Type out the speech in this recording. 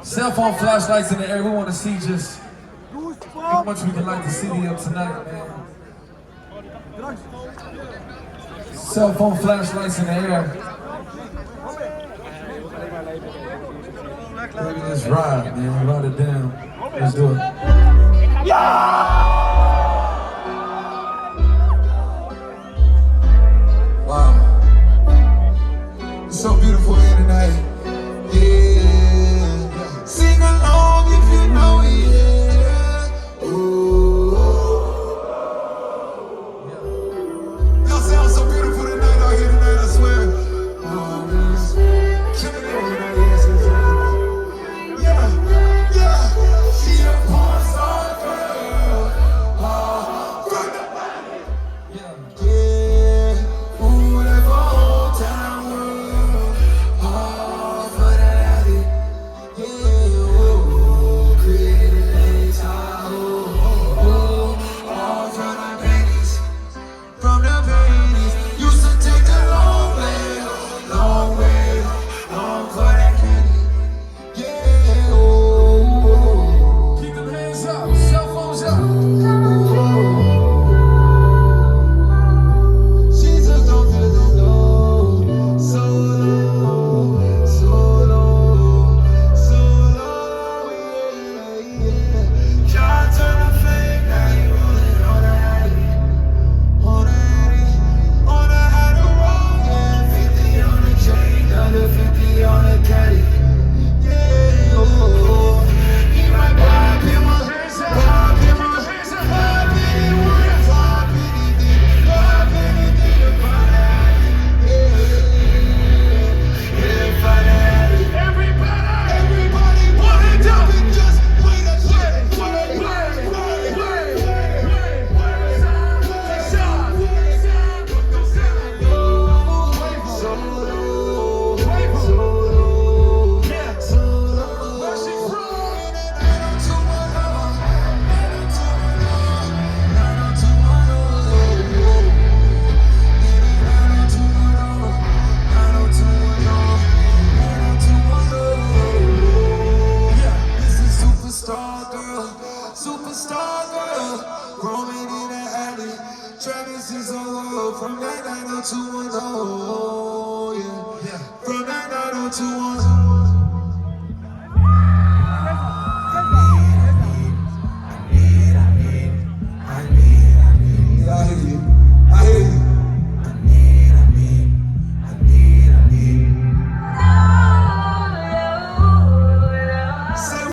Cell phone flashlights in the air. We want to see just how much we can light the city up tonight, man. Cell phone flashlights in the air. Baby, just ride, man. Ride it down. Let's do it. Wow. It's so beautiful.